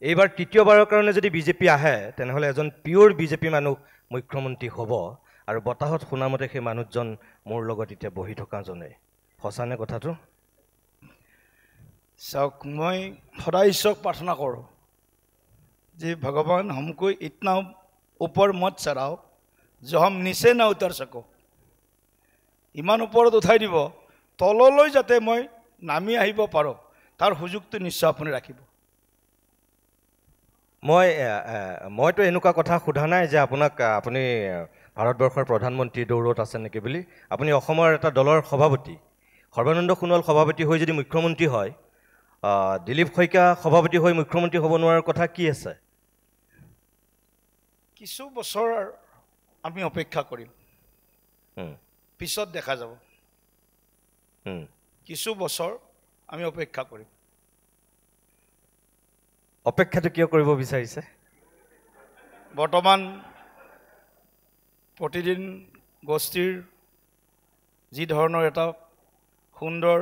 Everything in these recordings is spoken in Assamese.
এইবাৰ তৃতীয়বাৰৰ কাৰণে যদি বিজেপি আহে তেনেহ'লে এজন পিয়ৰ বিজেপি মানুহ মুখ্যমন্ত্ৰী হ'ব আৰু বতাহত শুনামতে সেই মানুহজন মোৰ লগত এতিয়া বহি থকাজনে সঁচানে কথাটো চাওক মই সদায় ঈশ্বৰক প্ৰাৰ্থনা কৰোঁ যে ভগৱান हमको इतना ऊपर मत चढ़ाओ जो हम नीचे ना उतर सको ইমান ওপৰত উঠাই দিব তললৈ যাতে মই নামি আহিব পাৰোঁ তাৰ সুযোগটো নিশ্চয় আপুনি ৰাখিব মইতো এনেকুৱা কথা সোধা নাই যে আপুনি ভাৰতবৰ্ষৰ প্ৰধানমন্ত্ৰী দৌৰত আছে নেকি বুলি আপুনি অসমৰ এটা দলৰ সভাপতি সৰ্বানন্দ সোণোৱাল সভাপতি হৈ যদি মুখ্যমন্ত্ৰী হয় দিলীপ শইকীয়া সভাপতি হৈ মুখ্যমন্ত্ৰী হ'ব নোৱাৰাৰ কথা কি আছে কিছু বছৰ আমি অপেক্ষা কৰিম পিছত দেখা যাব কিছু বছৰ আমি অপেক্ষা কৰিম অপেক্ষাটো কিয় কৰিব বিচাৰিছে বৰ্তমান প্ৰতিদিন গোষ্ঠীৰ যি ধৰণৰ এটা সুন্দৰ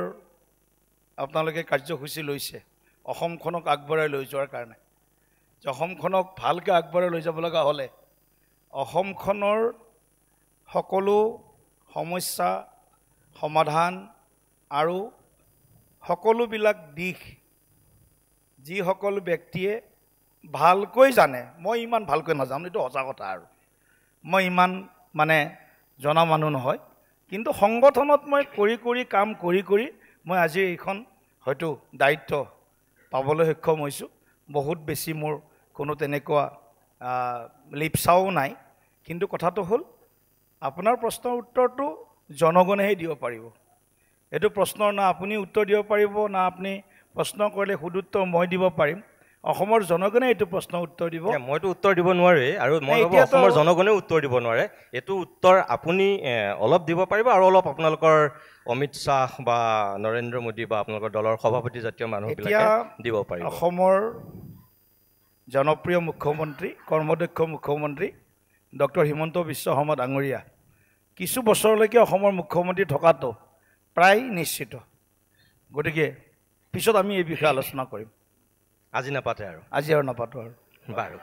আপোনালোকে কাৰ্যসূচী লৈছে অসমখনক আগবঢ়াই লৈ যোৱাৰ কাৰণে যে অসমখনক ভালকৈ আগবঢ়াই লৈ যাব লগা হ'লে অসমখনৰ সকলো সমস্যা সমাধান আৰু সকলোবিলাক দিশ যিসকল ব্যক্তিয়ে ভালকৈ জানে মই ইমান ভালকৈ নাজানো এইটো সঁচা কথা আৰু মই ইমান মানে জনা মানুহ নহয় কিন্তু সংগঠনত মই কৰি কাম কৰি মই আজি এইখন হয়তো দায়িত্ব পাবলৈ সক্ষম হৈছোঁ বহুত বেছি মোৰ কোনো তেনেকুৱা লিপচাও নাই কিন্তু কথাটো হ'ল আপোনাৰ প্ৰশ্নৰ উত্তৰটো জনগণেহে দিব পাৰিব এইটো প্ৰশ্নৰ না আপুনি উত্তৰ দিব পাৰিব না আপুনি প্ৰশ্ন কৰিলে সুদুত্তৰ মই দিব পাৰিম অসমৰ জনগণে এইটো প্ৰশ্নৰ উত্তৰ দিব মইতো উত্তৰ দিব নোৱাৰে আৰু মই ভাবো অসমৰ জনগণেও উত্তৰ দিব নোৱাৰে এইটো উত্তৰ আপুনি অলপ দিব পাৰিব আৰু অলপ আপোনালোকৰ অমিত শাহ বা নৰেন্দ্ৰ মোদী বা আপোনালোকৰ দলৰ সভাপতি জাতীয় মানুহবিলাকে দিব পাৰিব অসমৰ জনপ্ৰিয় মুখ্যমন্ত্ৰী কৰ্মদক্ষ মুখ্যমন্ত্ৰী ডক্টৰ হিমন্ত বিশ্ব শৰ্মা ডাঙৰীয়া কিছু বছৰলৈকে অসমৰ মুখ্যমন্ত্ৰী থকাটো প্ৰায় নিশ্চিত গতিকে পিছত আমি এই বিষয়ে আলোচনা কৰিম আজি নাপাতে আৰু আজি আৰু নাপাতো আৰু বাৰু